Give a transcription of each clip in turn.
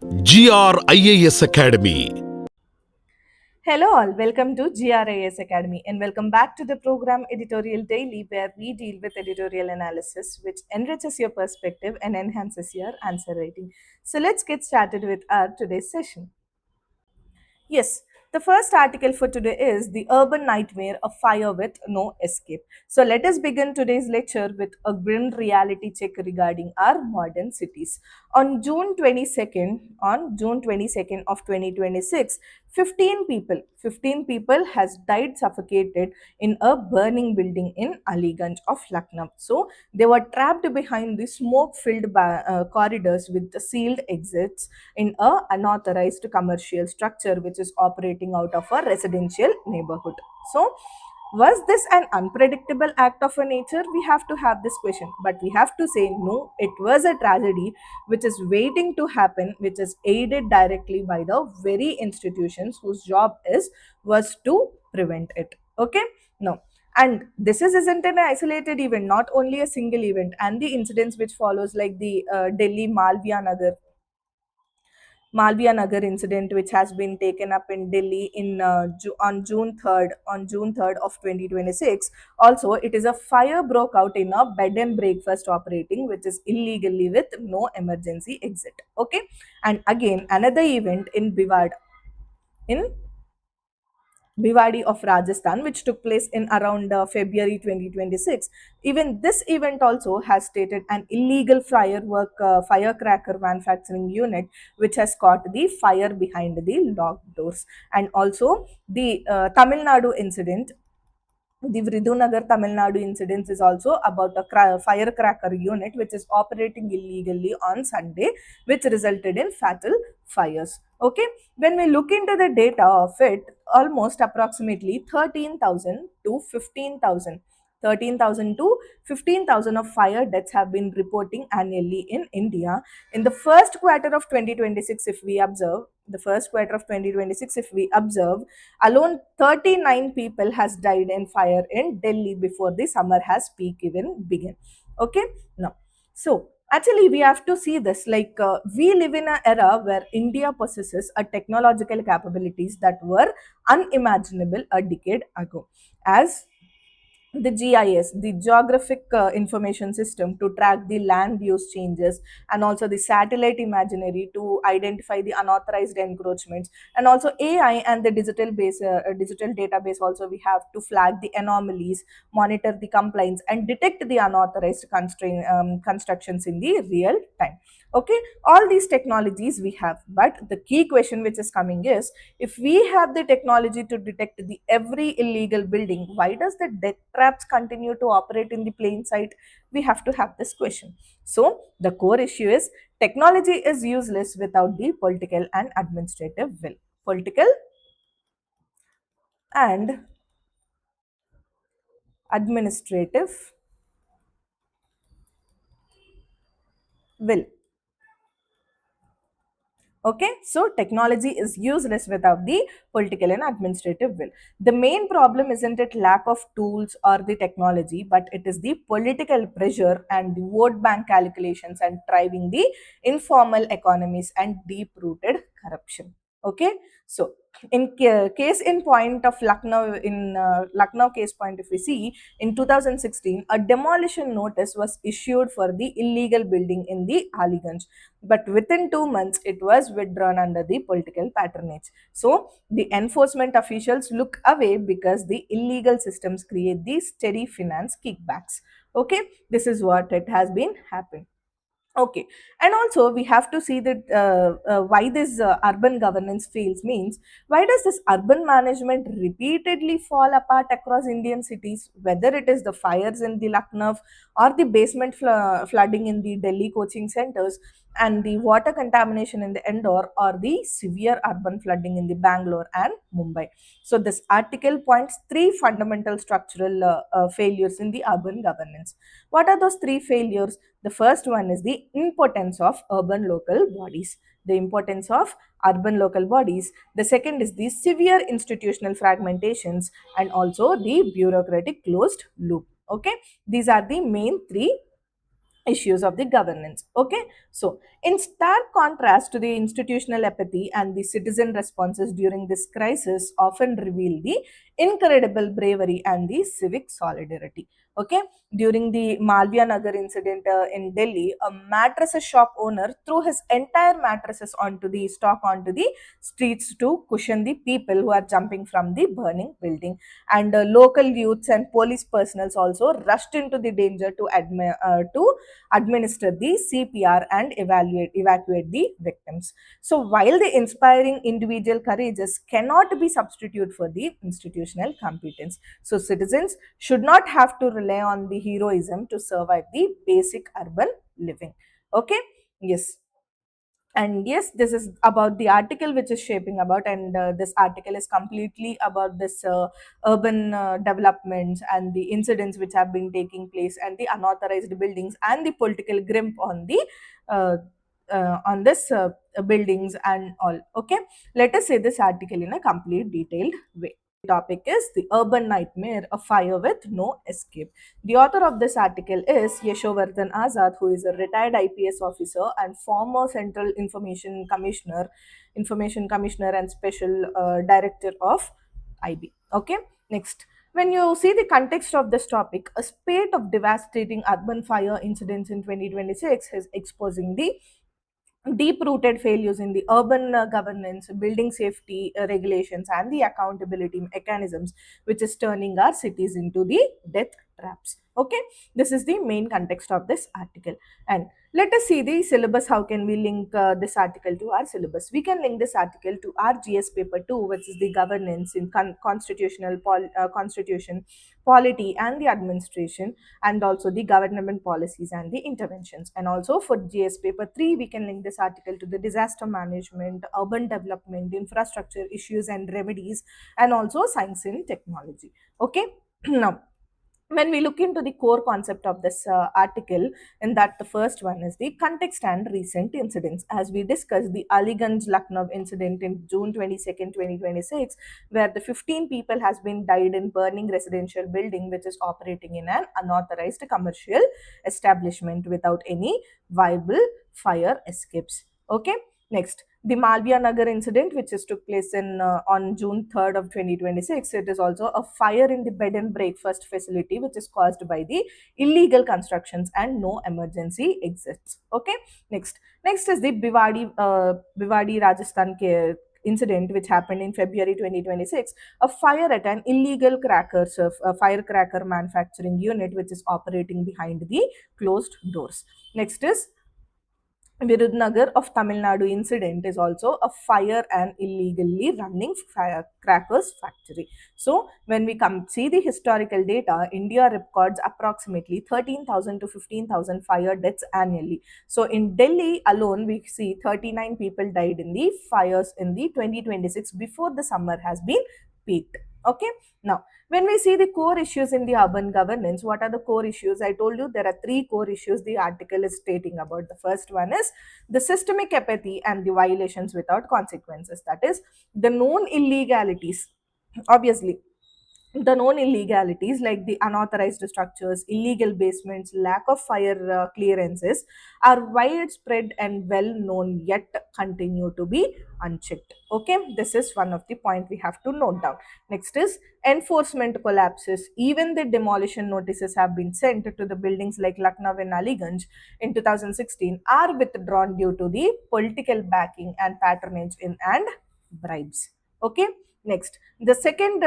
GRIAS Academy. Hello, all. Welcome to GRAS Academy and welcome back to the program Editorial Daily, where we deal with editorial analysis, which enriches your perspective and enhances your answer writing. So, let's get started with our today's session. Yes, the first article for today is The Urban Nightmare, a Fire with No Escape. So let us begin today's lecture with a grim reality check regarding our modern cities. On June 22nd of 2026, 15 people has died suffocated in a burning building in Aliganj of Lucknow. So they were trapped behind the smoke-filled corridors with the sealed exits in a unauthorized commercial structure which is operating out of a residential neighborhood. So was this an unpredictable act of a nature? We have to have this question, but we have to say no, it was a tragedy which is waiting to happen, which is aided directly by the very institutions whose job is was to prevent it. Okay, no, and this isn't an isolated event, not only a single event, and the incidents which follows, like the Delhi Malviya Nagar incident, which has been taken up in Delhi on June 3rd of 2026. Also, it is a fire broke out in a bed and breakfast operating, which is illegally with no emergency exit. Okay, and again another event in Bhiwadi of Rajasthan, which took place in around February 2026. Even this event also has stated an illegal firecracker manufacturing unit, which has caught the fire behind the locked doors. And also the Tamil Nadu incident, the Vridunagar Tamil Nadu incident, is also about a firecracker unit which is operating illegally on Sunday, which resulted in fatal fires. Okay, when we look into the data of it, almost approximately 13,000 to 15,000. 13,000 to 15,000 of fire deaths have been reporting annually in India. In the first quarter of 2026, if we observe, alone 39 people has died in fire in Delhi before the summer has peak even begin. Okay, now, so actually we have to see this, like we live in an era where India possesses a technological capabilities that were unimaginable a decade ago, as the GIS, the Geographic Information System, to track the land use changes, and also the satellite imaginary to identify the unauthorized encroachments, and also AI and the digital database. Also, we have to flag the anomalies, monitor the compliance, and detect the unauthorized constructions in the real time. Okay, all these technologies we have, but the key question which is coming is, if we have the technology to detect the every illegal building, why does the death traps continue to operate in the plain sight? We have to have this question. So the core issue is, technology is useless without the political and administrative will. Political and administrative will. Okay, so technology is useless without the political and administrative will. The main problem isn't it lack of tools or the technology, but it is the political pressure and the vote bank calculations and driving the informal economies and deep rooted corruption. Okay, so in case in point of Lucknow, in Lucknow case point, if we see, in 2016 a demolition notice was issued for the illegal building in the Aliganj, but within 2 months it was withdrawn under the political patronage. So the enforcement officials look away because the illegal systems create these steady finance kickbacks. Okay, this is what it has been happened. Okay, and also we have to see that why this urban governance fails means, why does this urban management repeatedly fall apart across Indian cities, whether it is the fires in the Lucknow or the basement flooding in the Delhi coaching centers, and the water contamination in the Indore, or the severe urban flooding in the Bangalore and Mumbai. So this article points three fundamental structural failures in the urban governance. What are those three failures? The first one is the importance of urban local bodies. The importance of urban local bodies. The second is the severe institutional fragmentations, and also the bureaucratic closed loop. Okay, these are the main three issues of the governance. Okay, so in stark contrast to the institutional apathy, and the citizen responses during this crisis often reveal the incredible bravery and the civic solidarity. Okay, during the Malviya Nagar incident in Delhi, a mattress shop owner threw his entire mattresses onto the stock onto the streets to cushion the people who are jumping from the burning building, and local youths and police personnel also rushed into the danger to administer the CPR and evacuate the victims. So while the inspiring individual courageous cannot be substitute for the institutional competence, so citizens should not have to rely on the heroism to survive the basic urban living. Okay, yes. And yes, this is about the article which is shaping about, and this article is completely about this urban developments and the incidents which have been taking place, and the unauthorized buildings and the political grip uh, on this buildings and all. Okay, let us say this article in a complete detailed way. The topic is the urban nightmare, a fire with no escape. The author of this article is Yashovardhan Azad, who is a retired IPS officer and former Central Information Commissioner and Special Director of IB. Okay, next. When you see the context of this topic, a spate of devastating urban fire incidents in 2026 is exposing the deep rooted failures in the urban governance, building safety regulations, and the accountability mechanisms, which is turning our cities into the death traps. Okay, this is the main context of this article. And let us see the syllabus. How can we link this article to our syllabus? We can link this article to our GS paper 2, which is the governance in constitution, polity, and the administration, and also the government policies and the interventions. And also for GS paper 3, we can link this article to the disaster management, urban development, infrastructure issues and remedies, and also science and technology. Okay, now when we look into the core concept of this article, in that the first one is the context and recent incidents. As we discussed, the Aliganj Lucknow incident in June 22nd, 2026, where the 15 people has been died in burning residential building which is operating in an unauthorized commercial establishment without any viable fire escapes. Okay, next, the Malviya Nagar incident, which is took place in on June 3rd of 2026. It is also a fire in the bed and breakfast facility, which is caused by the illegal constructions and no emergency exits. Okay, next is the Bhiwadi Rajasthan incident, which happened in February 2026. A fire at an illegal a firecracker manufacturing unit, which is operating behind the closed doors. Next is Virudnagar of Tamil Nadu incident, is also a fire and illegally running firecrackers factory. So when we come see the historical data, India records approximately 13,000 to 15,000 fire deaths annually. So in Delhi alone, we see 39 people died in the fires in the 2026 before the summer has been peaked. Okay, now when we see the core issues in the urban governance, what are the core issues? I told you there are three core issues the article is stating about. The first one is the systemic apathy and the violations without consequences. That is, the known illegalities. Obviously, the known illegalities like the unauthorized structures, illegal basements, lack of fire clearances are widespread and well known, yet continue to be unchecked. Okay, this is one of the point we have to note down. Next is enforcement collapses. Even the demolition notices have been sent to the buildings like Lucknow and Aliganj in 2016 are withdrawn due to the political backing and patronage in and bribes. Okay, next, the second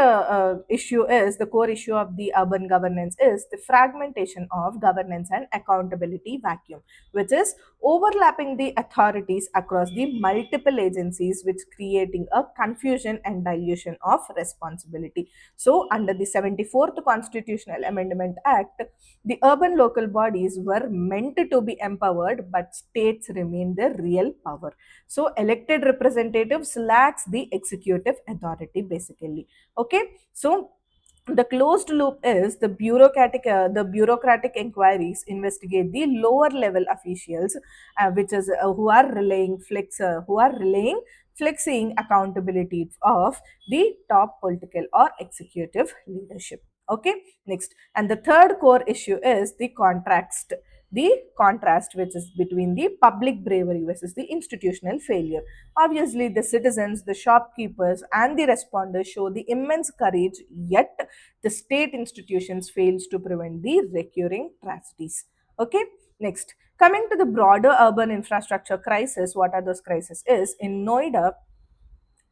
issue is the core issue of the urban governance is the fragmentation of governance and accountability vacuum, which is overlapping the authorities across the multiple agencies, which creating a confusion and dilution of responsibility. So under the 74th Constitutional Amendment Act, the urban local bodies were meant to be empowered, but states remain the real power. So elected representatives lacks the executive authority basically. Okay, so the closed loop is the bureaucratic inquiries investigate the lower level officials, which is who are relaying flexing accountability of the top political or executive leadership. Okay, next, and the third core issue is the contrast the contrast which is between the public bravery versus the institutional failure. Obviously, the citizens, the shopkeepers, and the responders show the immense courage, yet the state institutions fails to prevent the recurring tragedies. Okay, next, coming to the broader urban infrastructure crisis, what are those crises? Is in Noida,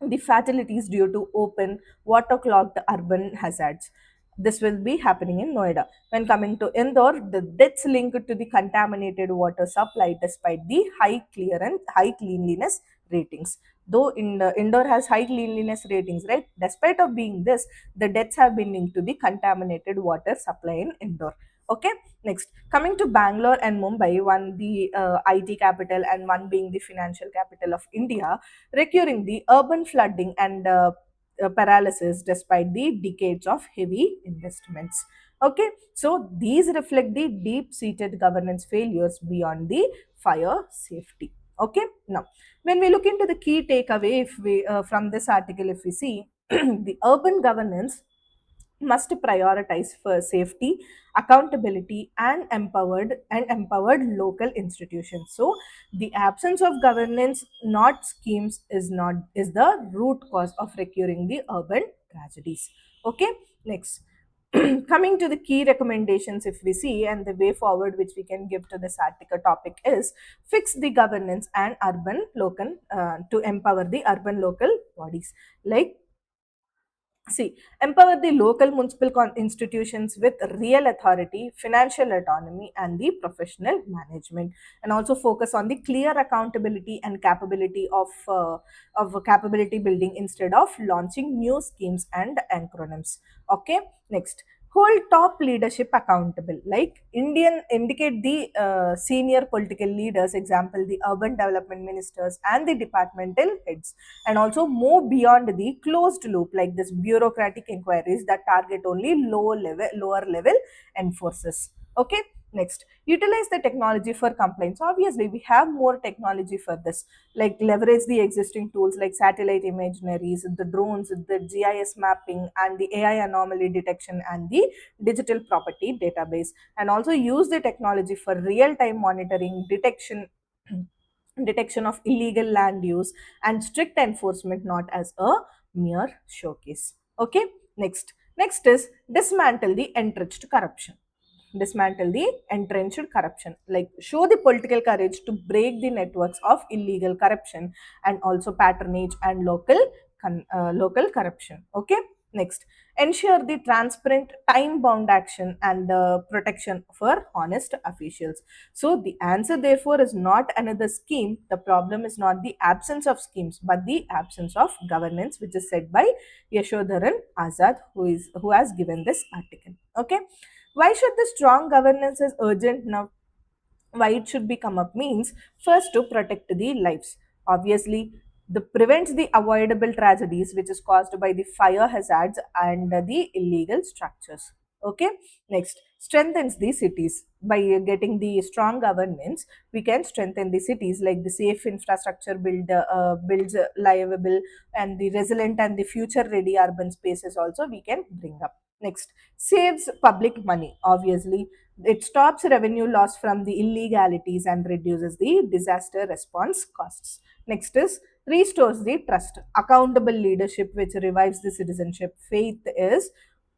the fatalities due to open waterlogged urban hazards. This will be happening in Noida. When coming to Indore, the deaths linked to the contaminated water supply despite the high cleanliness ratings. Though Indore has high cleanliness ratings, right? Despite of being this, the deaths have been linked to the contaminated water supply in Indore. Okay, next, coming to Bangalore and Mumbai, one the IT capital and one being the financial capital of India, recurring the urban flooding and paralysis despite the decades of heavy investments. Okay, so these reflect the deep seated governance failures beyond the fire safety. Okay, now when we look into the key takeaway, if we from this article, if we see the urban governance must prioritize for safety, accountability, and empowered local institutions. So the absence of governance, not schemes, is the root cause of recurring the urban tragedies. Okay, next, coming to the key recommendations, if we see, and the way forward which we can give to this article topic is fix the governance and urban local to empower the urban local bodies. Like, see, empower the local municipal institutions with real authority, financial autonomy, and the professional management, and also focus on the clear accountability and capability of capability building instead of launching new schemes and acronyms. Okay, next, hold top leadership accountable. Like Indian indicate the senior political leaders, example the urban development ministers and the departmental heads, and also move beyond the closed loop like this bureaucratic inquiries that target only lower level enforcers. Okay, next, utilize the technology for complaints. Obviously, we have more technology for this, like leverage the existing tools like satellite imaginaries, the drones, the GIS mapping, and the AI anomaly detection, and the digital property database, and also use the technology for real time monitoring, detection of illegal land use, and strict enforcement, not as a mere showcase. Okay, next is dismantle the entrenched corruption, like show the political courage to break the networks of illegal corruption and also patronage and local corruption. Okay, next, ensure the transparent time bound action and protection for honest officials. So the answer therefore is not another scheme. The problem is not the absence of schemes but the absence of governance, which is said by Yashodharan Azad, who has given this article. Okay, why should the strong governance is urgent now? Why it should be come up means, first, to protect the lives. Obviously, the prevents the avoidable tragedies which is caused by the fire hazards and the illegal structures. Okay, next, strengthens the cities. By getting the strong governance, we can strengthen the cities, like the safe infrastructure builds livable and the resilient and the future ready urban spaces also we can bring up. Next, saves public money. Obviously, it stops revenue loss from the illegalities and reduces the disaster response costs. Next is restores the trust. Accountable leadership, which revives the citizenship. Faith is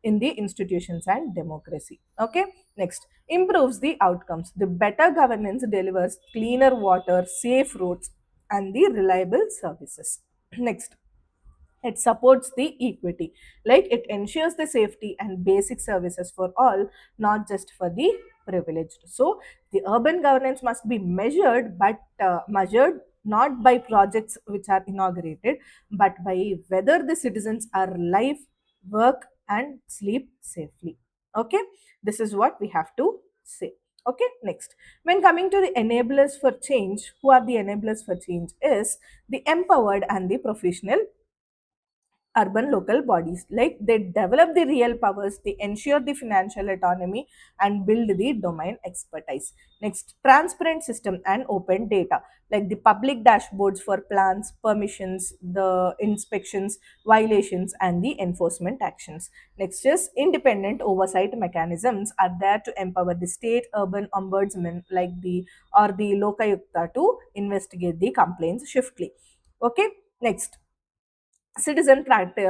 in the institutions and democracy. Okay. Next, improves the outcomes. The better governance delivers cleaner water, safe roads, and the reliable services. Next, it supports the equity, like it ensures the safety and basic services for all, not just for the privileged. So the urban governance must be measured, but measured not by projects which are inaugurated, but by whether the citizens are live, work, and sleep safely. Okay, this is what we have to say. Okay, next, when coming to the enablers for change, who are the enablers for change is the empowered and the professional urban local bodies, like they develop the real powers, they ensure the financial autonomy and build the domain expertise. Next, transparent system and open data, like the public dashboards for plans, permissions, the inspections, violations and the enforcement actions. Next is independent oversight mechanisms are there to empower the state urban ombudsman like the or the lokayukta to investigate the complaints swiftly. Okay. Next,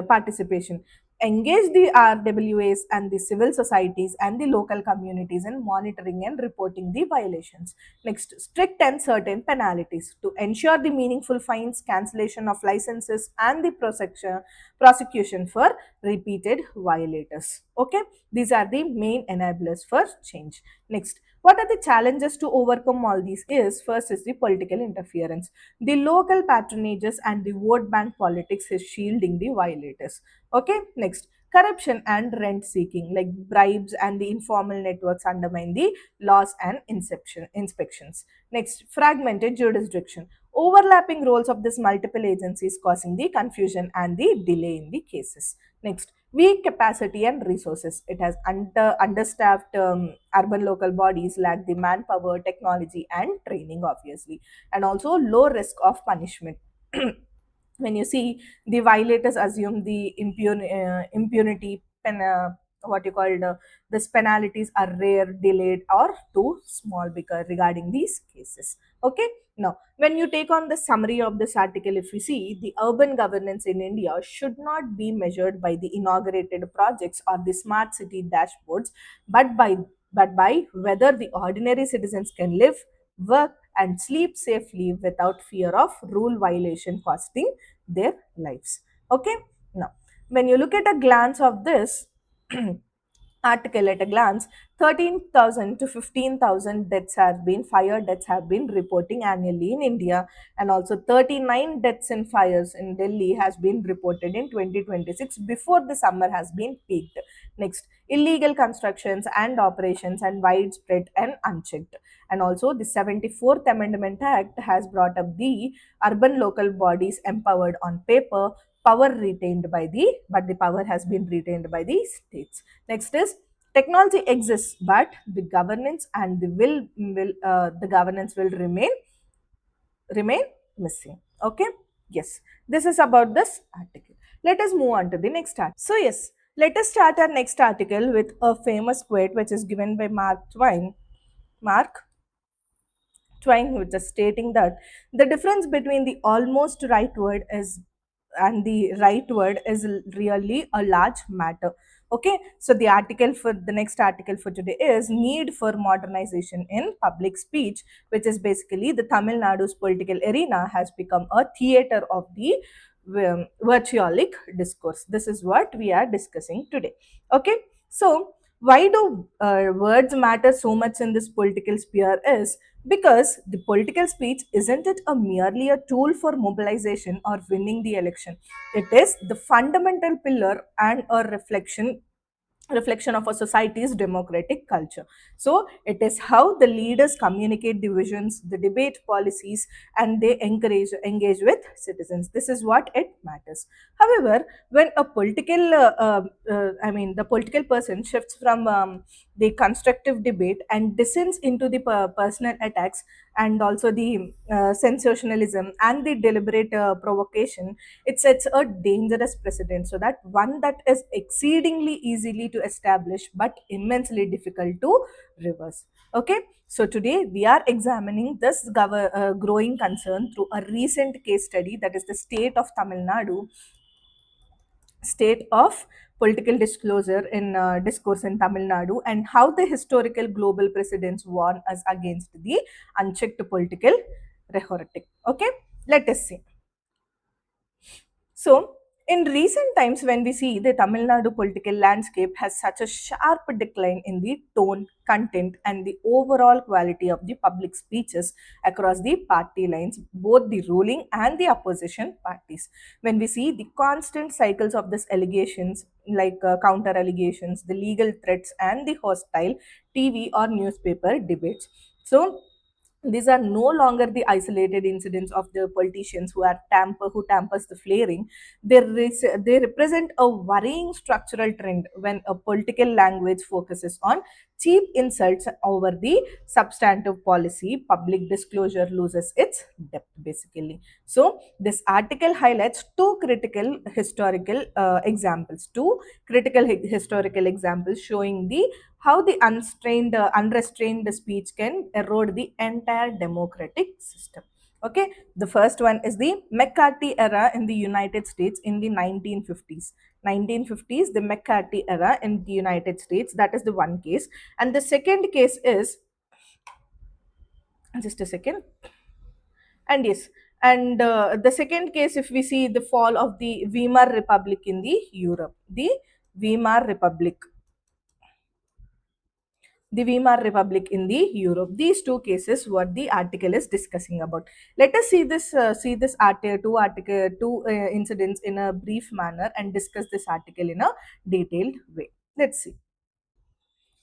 participation, engage the RWAs and the civil societies and the local communities in monitoring and reporting the violations. Next, strict and certain penalties to ensure the meaningful fines, cancellation of licenses and the prosecution for repeated violators. Okay, these are the main enablers for change. Next, what are the challenges to overcome all these is, first is the political interference, the local patronages and the vote bank politics is shielding the violators. Okay, next, corruption and rent seeking, like bribes and the informal networks undermine the laws and inspections. Next, fragmented jurisdiction, overlapping roles of these multiple agencies causing the confusion and the delay in the cases. Next, weak capacity and resources, it has understaffed urban local bodies lack the manpower, technology and training obviously, and also low risk of punishment. When you see the violators assume the impunity, what you called this penalties are rare, delayed or too small because regarding these cases. Okay, now when you take on the summary of this article, if we see the urban governance in India should not be measured by the inaugurated projects or the smart city dashboards, but by whether the ordinary citizens can live, work and sleep safely without fear of rule violation costing their lives. Okay, now when you look at a glance of this article at a glance, 13,000 to 15,000 deaths have been fire deaths have been reporting annually in India, and also 39 deaths in fires in Delhi has been reported in 2026 before the summer has been peaked. Next, illegal constructions and operations and widespread and unchecked. And also the 74th Amendment Act has brought up the urban local bodies empowered on paper, power retained by the but the power has been retained by the states. Next is technology exists, but the governance and the governance will remain missing. Okay. Yes, this is about this article. Let us move on to the next article. So yes, let us start our next article with a famous quote which is given by Mark Twain, which is stating that the difference between the almost right word is and the right word is really a large matter. Okay, so the article for the next article for today is need for modernization in public speech, which is basically the Tamil Nadu's political arena has become a theater of the virtualic discourse. This is what we are discussing today. Okay, so why do words matter so much in this political sphere is because the political speech isn't it a merely a tool for mobilization or winning the election. It is the fundamental pillar and a reflection of a society's democratic culture. So it is how the leaders communicate the visions, the debate policies, and they engage with citizens. This is what it matters. However, when a the political person shifts from the constructive debate and descends into the personal attacks and also the sensationalism and the deliberate provocation, it sets a dangerous precedent. So that one that is exceedingly easily to establish but immensely difficult to reverse. Okay, so today we are examining this growing concern through a recent case study, that is the state of political disclosure in discourse in Tamil Nadu, and how the historical global precedents warn us against the unchecked political rhetoric. Okay, let us see. So, in recent times, when we see the Tamil Nadu political landscape has such a sharp decline in the tone, content, and the overall quality of the public speeches across the party lines, both the ruling and the opposition parties. When we see the constant cycles of these allegations, like counter allegations, the legal threats, and the hostile TV or newspaper debates. So, These are no longer the isolated incidents of the politicians who tampers the flaring. They represent a worrying structural trend when a political language focuses on cheap insults over the substantive policy. Public disclosure loses its depth, basically. So this article highlights two critical historical examples showing the how the unrestrained speech can erode the entire democratic system. Okay, the first one is the McCarthy era in the United States in the 1950s. 1950s, the McCarthy era in the United States, that is the one case. And the second case is, just a second, and yes, and the second case, if we see the fall of the Weimar Republic in the Europe, Weimar Republic the Weimar Republic in the Europe. These two cases, what the article is discussing about. Let us see this two incidents in a brief manner and discuss this article in a detailed way. Let's see.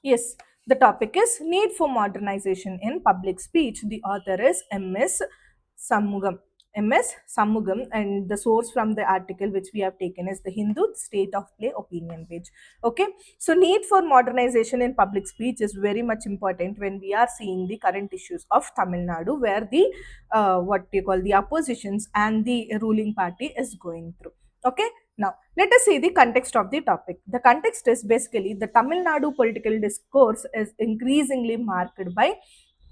Yes, the topic is Need for Modernization in Public Speech. The author is M.S. Samugam. M.S. Samugam, and the source from the article which we have taken is the Hindu State of Play opinion page. Okay, so need for modernization in public speech is very much important when we are seeing the current issues of Tamil Nadu, where the what you call the oppositions and the ruling party is going through. Okay, now let us see the context of the topic. The context is basically the Tamil Nadu political discourse is increasingly marked by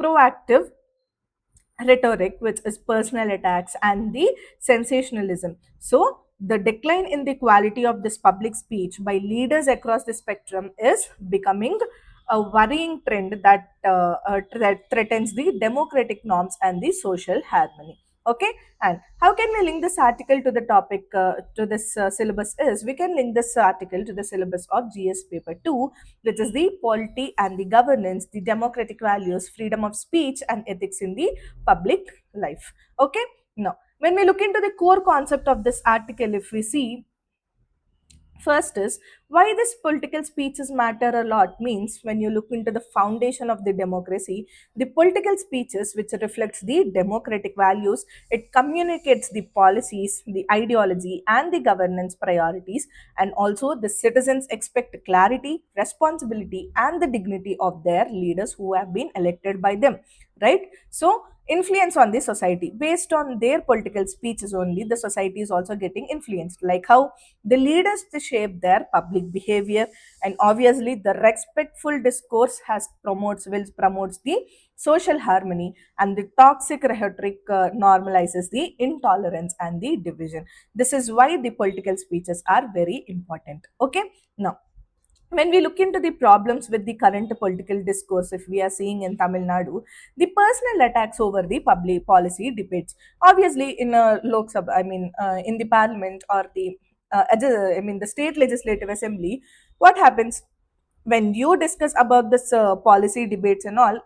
proactive rhetoric, which is personal attacks and the sensationalism. So, the decline in the quality of this public speech by leaders across the spectrum is becoming a worrying trend that threatens the democratic norms and the social harmony. Okay, and how can we link this article to the topic to this syllabus? Is we can link this article to the syllabus of GS paper 2, which is the polity and the governance, the democratic values, freedom of speech, and ethics in the public life. Okay, now when we look into the core concept of this article, if we see, first is why this political speeches matter a lot means when you look into the foundation of the democracy, the political speeches which reflects the democratic values, it communicates the policies, the ideology and the governance priorities, and also the citizens expect clarity, responsibility and the dignity of their leaders who have been elected by them, right? So influence on the society based on their political speeches only, the society is also getting influenced, like how the leaders to shape their public behavior, and obviously the respectful discourse has promotes the social harmony, and the toxic rhetoric normalizes the intolerance and the division. This is why the political speeches are very important. Okay, now when we look into the problems with the current political discourse, if we are seeing in Tamil Nadu, the personal attacks over the public policy debates. Obviously, in a Lok Sabha, in the parliament or the state legislative assembly, what happens when you discuss about this policy debates and all,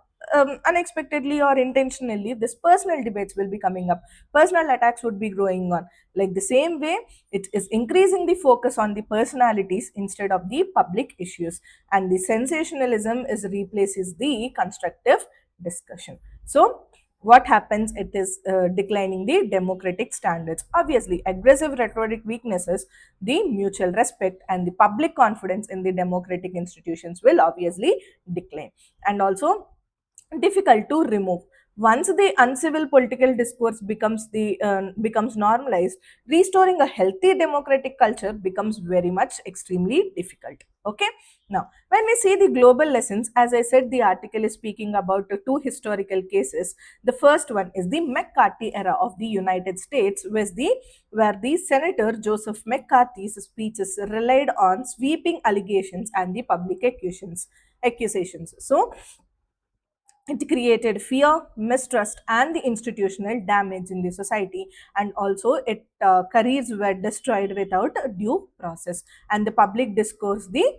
unexpectedly or intentionally this personal debates will be coming up, personal attacks would be growing on. Like the same way, it is increasing the focus on the personalities instead of the public issues, and the sensationalism is replaces the constructive discussion. So what happens, it is declining the democratic standards. Obviously aggressive rhetoric weaknesses the mutual respect, and the public confidence in the democratic institutions will obviously decline, and also difficult to remove. Once the uncivil political discourse becomes normalized, restoring a healthy democratic culture becomes very much extremely difficult. Okay, now when we see the global lessons, as I said, the article is speaking about two historical cases. The first one is the McCarthy era of the United States, where the Senator Joseph McCarthy's speeches relied on sweeping allegations and the public accusations. So it created fear, mistrust, and the institutional damage in the society, and also it careers were destroyed without a due process, and the public discourse the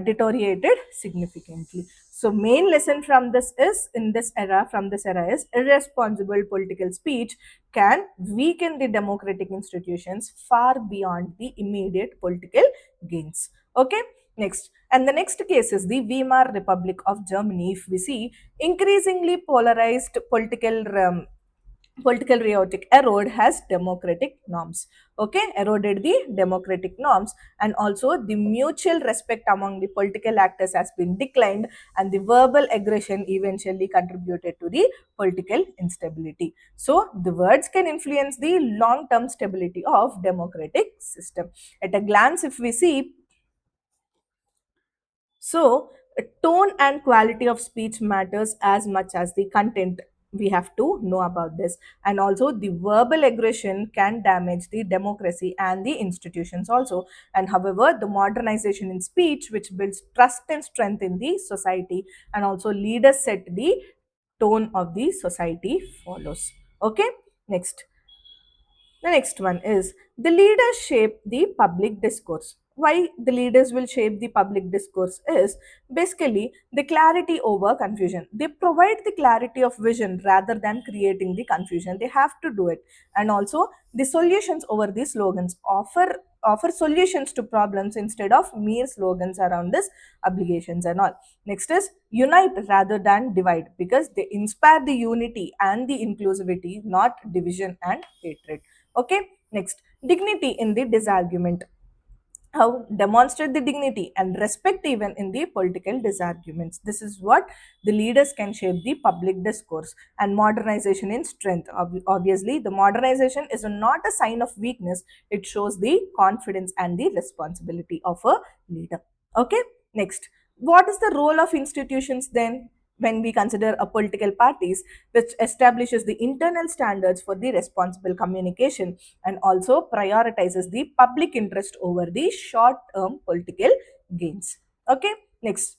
deteriorated significantly. So main lesson from this era is irresponsible political speech can weaken the democratic institutions far beyond the immediate political gains. Okay, Next, and the next case is the Weimar Republic of Germany. If we see increasingly polarized political rhetoric erode has democratic norms. Okay, eroded the democratic norms, and also the mutual respect among the political actors has been declined, and the verbal aggression eventually contributed to the political instability. So the words can influence the long term stability of democratic system. At a glance, if we see, so, tone and quality of speech matters as much as the content. We have to know about this. And also, the verbal aggression can damage the democracy and the institutions also. And however, the modernization in speech, which builds trust and strength in the society, and also leaders set the tone of the society follows. Okay, next. The next one is the leaders shape the public discourse. Why the leaders will shape the public discourse is basically the clarity over confusion. They provide the clarity of vision rather than creating the confusion. They have to do it. And also the solutions over the slogans offer solutions to problems instead of mere slogans around this obligations and all. Next is unite rather than divide, because they inspire the unity and the inclusivity, not division and hatred. Okay, next, dignity in the disargument. How demonstrate the dignity and respect even in the political disarguments. This is what the leaders can shape the public discourse. And modernization in strength. Obviously, the modernization is not a sign of weakness, it shows the confidence and the responsibility of a leader. Okay, next, what is the role of institutions then? When we consider a political parties, which establishes the internal standards for the responsible communication and also prioritizes the public interest over the short term political gains. Okay, next.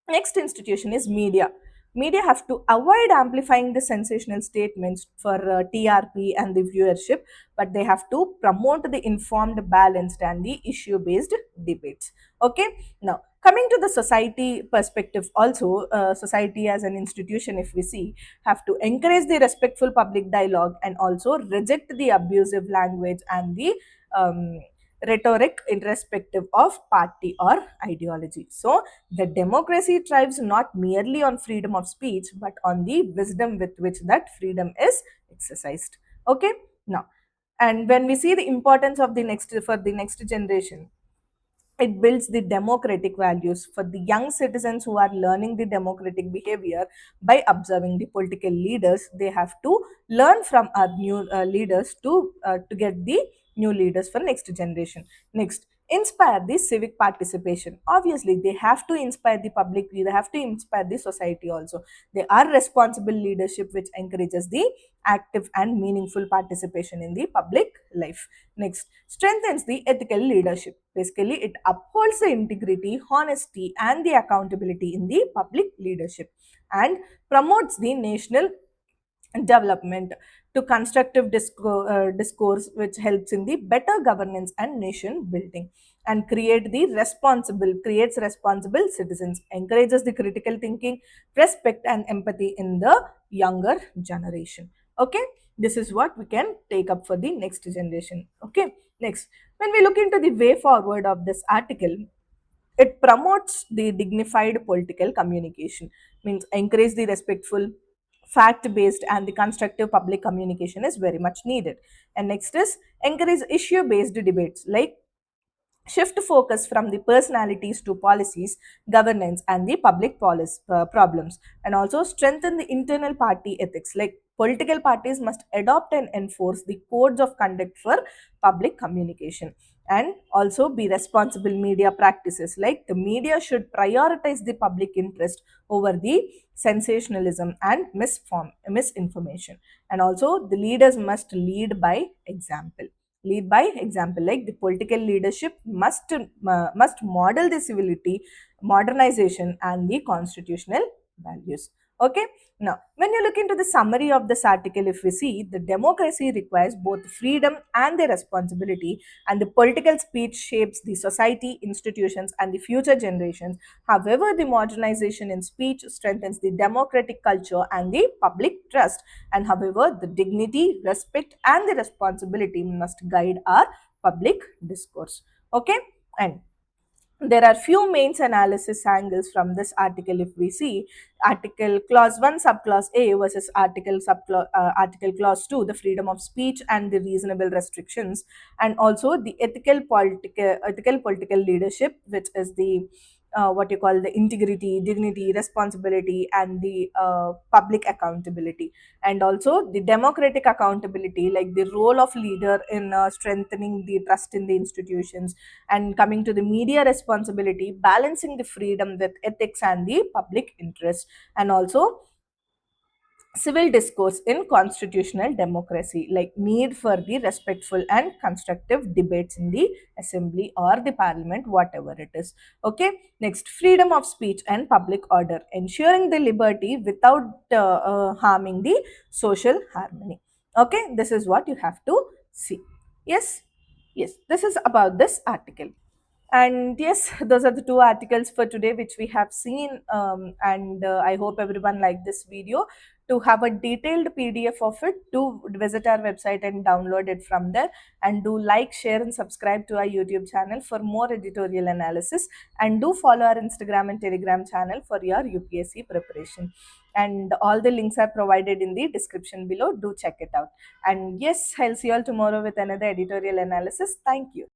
Next institution is media. Media have to avoid amplifying the sensational statements for TRP and the viewership, but they have to promote the informed, balanced, and the issue based debates. Okay, now coming to the society perspective, also, society as an institution, if we see, have to encourage the respectful public dialogue and also reject the abusive language and the um, rhetoric irrespective of party or ideology. So, the democracy thrives not merely on freedom of speech but on the wisdom with which that freedom is exercised. Okay, now, and when we see the importance of the next for the next generation, it builds the democratic values for the young citizens who are learning the democratic behavior by observing the political leaders. They have to learn from our new leaders to get the new leaders for next generation. Next, inspire the civic participation. Obviously, they have to inspire the public, they have to inspire the society also. They are responsible leadership which encourages the active and meaningful participation in the public life. Next, strengthens the ethical leadership. Basically, it upholds the integrity, honesty, and the accountability in the public leadership, and promotes the national development to constructive discourse, which helps in the better governance and nation building, and creates responsible citizens, encourages the critical thinking, respect, and empathy in the younger generation. Okay, this is what we can take up for the next generation. Okay, next, when we look into the way forward of this article, it promotes the dignified political communication, means encourage the respectful, fact based, and the constructive public communication is very much needed. And next is encourage issue based debates, like shift focus from the personalities to policies, governance, and the public policy problems, and also strengthen the internal party ethics, like political parties must adopt and enforce the codes of conduct for public communication. And also be responsible media practices, like the media should prioritize the public interest over the sensationalism and misinformation. And also the leaders must lead by example, like the political leadership must model the civility, modernization, and the constitutional values. Okay, now when you look into the summary of this article, if we see, the democracy requires both freedom and the responsibility, and the political speech shapes the society, institutions, and the future generations. However, the modernization in speech strengthens the democratic culture and the public trust, and however, the dignity, respect, and the responsibility must guide our public discourse. Okay, and There are few main analysis angles from this article. If we see article clause 1 subclause a versus article clause 2, the freedom of speech and the reasonable restrictions, and also the ethical political leadership, which is the what you call the integrity, dignity, responsibility, and the public accountability, and also the democratic accountability, like the role of leader in strengthening the trust in the institutions, and coming to the media responsibility, balancing the freedom with ethics and the public interest, and also civil discourse in constitutional democracy, like need for the respectful and constructive debates in the assembly or the parliament, whatever it is. Okay, next, freedom of speech and public order, ensuring the liberty without harming the social harmony. Okay, this is what you have to see. Yes, yes, this is about this article. And yes, those are the two articles for today which we have seen. And I hope everyone liked this video. To have a detailed PDF of it, do visit our website and download it from there. And do like, share, and subscribe to our YouTube channel for more editorial analysis. And do follow our Instagram and Telegram channel for your UPSC preparation. And all the links are provided in the description below. Do check it out. And yes, I'll see you all tomorrow with another editorial analysis. Thank you.